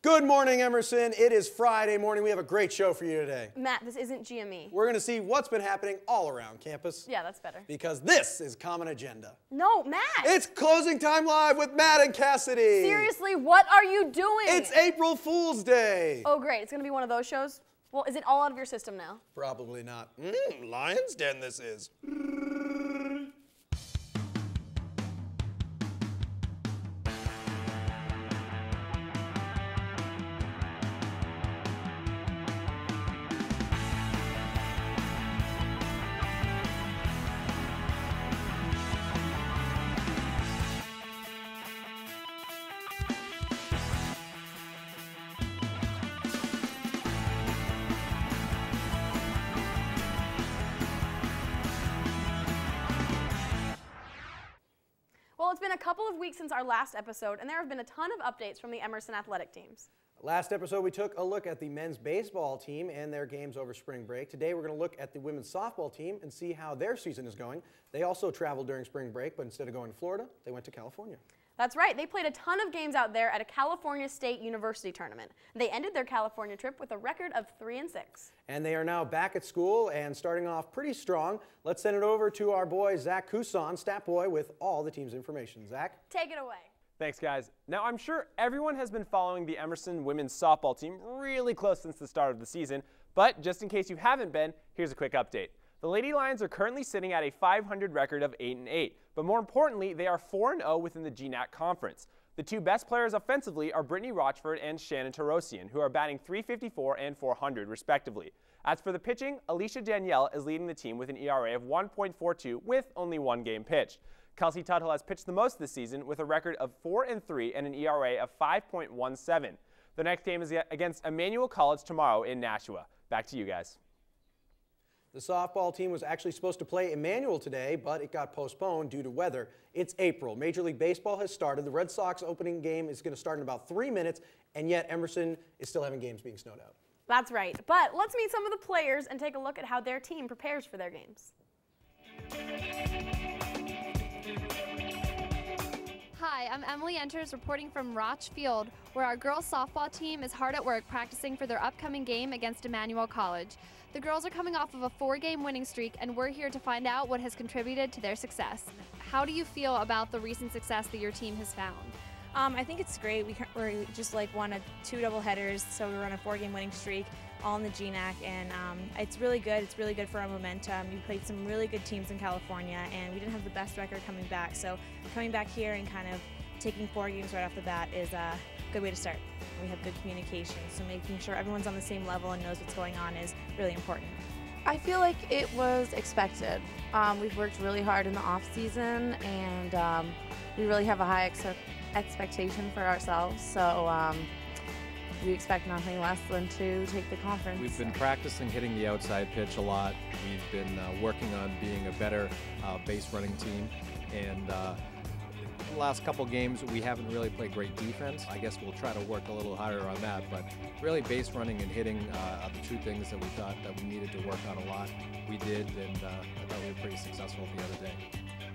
Good morning, Emerson. It is Friday morning. We have a great show for you today. Matt, this isn't GME. We're going to see what's been happening all around campus. Yeah, that's better. Because this is Common Agenda. No, Matt! It's Closing Time Live with Matt and Cassidy. Seriously, what are you doing? It's April Fool's Day. Oh, great. It's going to be one of those shows? Well, is it all out of your system now? Probably not. Lion's Den this is. Well, it's been a couple of weeks since our last episode, and there have been a ton of updates from the Emerson athletic teams. Last episode, we took a look at the men's baseball team and their games over spring break. Today, we're going to look at the women's softball team and see how their season is going. They also traveled during spring break, but instead of going to Florida, they went to California. That's right. They played a ton of games out there at a California State University tournament. They ended their California trip with a record of 3-6. And they are now back at school and starting off pretty strong. Let's send it over to our boy, Zach Kusan, stat boy, with all the team's information. Zach? Take it away. Thanks, guys. Now, I'm sure everyone has been following the Emerson women's softball team really close since the start of the season, but just in case you haven't been, here's a quick update. The Lady Lions are currently sitting at a .500 record of 8-8, but more importantly, they are 4-0 within the GNAC conference. The two best players offensively are Brittany Rochford and Shannon Tarosian, who are batting .354 and .400 respectively. As for the pitching, Alicia Danielle is leading the team with an ERA of 1.42 with only one game pitched. Kelsey Tuttle has pitched the most this season with a record of 4-3 and an ERA of 5.17. The next game is against Emmanuel College tomorrow in Nashua. Back to you guys. The softball team was actually supposed to play Emmanuel today, but it got postponed due to weather. It's April. Major League Baseball has started. The Red Sox opening game is going to start in about 3 minutes, and yet Emerson is still having games being snowed out. That's right. But let's meet some of the players and take a look at how their team prepares for their games. Hi, I'm Emily Enters reporting from Roch Field, where our girls softball team is hard at work practicing for their upcoming game against Emmanuel College. The girls are coming off of a 4-game winning streak, and we're here to find out what has contributed to their success. How do you feel about the recent success that your team has found? I think it's great. We just won 2 doubleheaders, so we were on a 4-game winning streak, all in the GNAC, and it's really good. It's really good for our momentum. We played some really good teams in California, and we didn't have the best record coming back. So coming back here and kind of taking 4 games right off the bat is a good way to start. We have good communication, so making sure everyone's on the same level and knows what's going on is really important. I feel like it was expected. We've worked really hard in the off season, and we really have a high expectation for ourselves. So we expect nothing less than to take the conference. We've been practicing hitting the outside pitch a lot. We've been working on being a better base running team, and the last couple games we haven't really played great defense. I guess we'll try to work a little harder on that, but really base running and hitting are the 2 things that we thought that we needed to work on a lot. We did, and I thought we were pretty successful the other day.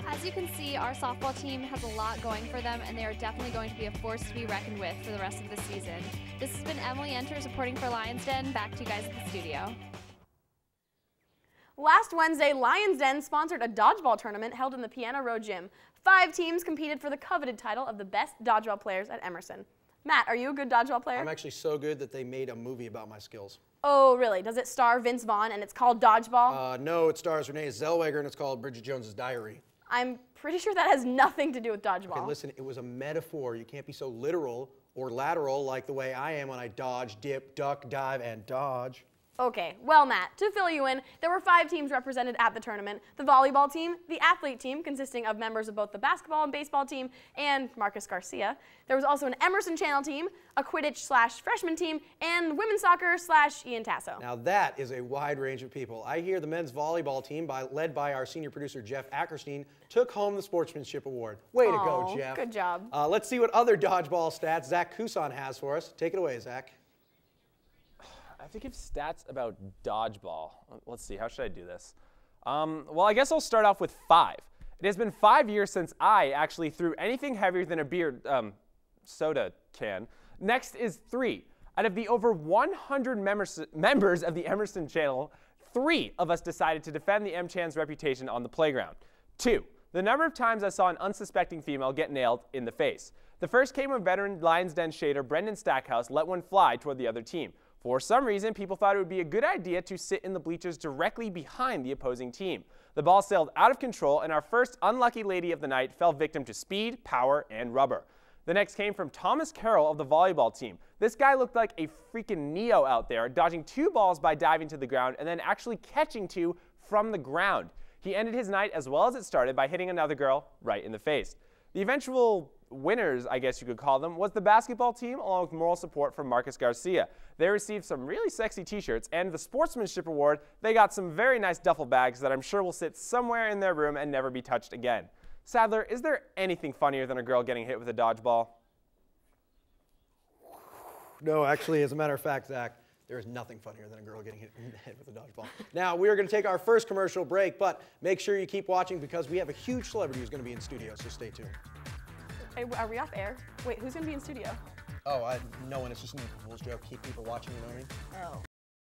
As you can see, our softball team has a lot going for them, and they are definitely going to be a force to be reckoned with for the rest of the season. This has been Emily Enters reporting for Lions Den. Back to you guys at the studio. Last Wednesday, Lions Den sponsored a dodgeball tournament held in the Piano Row Gym. 5 teams competed for the coveted title of the best dodgeball players at Emerson. Matt, are you a good dodgeball player? I'm actually so good that they made a movie about my skills. Oh, really? Does it star Vince Vaughn and it's called Dodgeball? No, it stars Renee Zellweger and it's called Bridget Jones's Diary. I'm pretty sure that has nothing to do with dodgeball. Okay, listen, it was a metaphor. You can't be so literal or lateral like the way I am when I dodge, dip, duck, dive, and dodge. Okay, well, Matt, to fill you in, there were 5 teams represented at the tournament. The volleyball team, the athlete team, consisting of members of both the basketball and baseball team, and Marcus Garcia. There was also an Emerson Channel team, a Quidditch/freshman team, and women's soccer/Ian Tasso. Now that is a wide range of people. I hear the men's volleyball team, led by our senior producer Jeff Ackerstein, took home the Sportsmanship Award. Way to go, Jeff. Good job. Let's see what other dodgeball stats Zach Kusan has for us. Take it away, Zach. I have to give stats about dodgeball. Let's see, how should I do this? Well, I guess I'll start off with 5. It has been 5 years since I actually threw anything heavier than a beer soda can. Next is 3. Out of the over 100 members of the Emerson channel, 3 of us decided to defend the M-Chan's reputation on the playground. 2. The number of times I saw an unsuspecting female get nailed in the face. The first came when veteran Lions Den shader Brendan Stackhouse let one fly toward the other team. For some reason, people thought it would be a good idea to sit in the bleachers directly behind the opposing team. The ball sailed out of control, and our first unlucky lady of the night fell victim to speed, power, and rubber. The next came from Thomas Carroll of the volleyball team. This guy looked like a freaking Neo out there, dodging 2 balls by diving to the ground and then actually catching 2 from the ground. He ended his night as well as it started by hitting another girl right in the face. The eventual winners, I guess you could call them, was the basketball team along with moral support from Marcus Garcia. They received some really sexy t-shirts, and the sportsmanship award, they got some very nice duffel bags that I'm sure will sit somewhere in their room and never be touched again. Sadler, is there anything funnier than a girl getting hit with a dodgeball? No, actually, as a matter of fact, Zach, there is nothing funnier than a girl getting hit in the head with a dodgeball. Now, we are going to take our first commercial break, but make sure you keep watching because we have a huge celebrity who's going to be in studio, so stay tuned. Are we off air? Wait, who's going to be in studio? Oh, no one. It's just an April Fool's joke. Keep people watching, you know what I mean? Oh.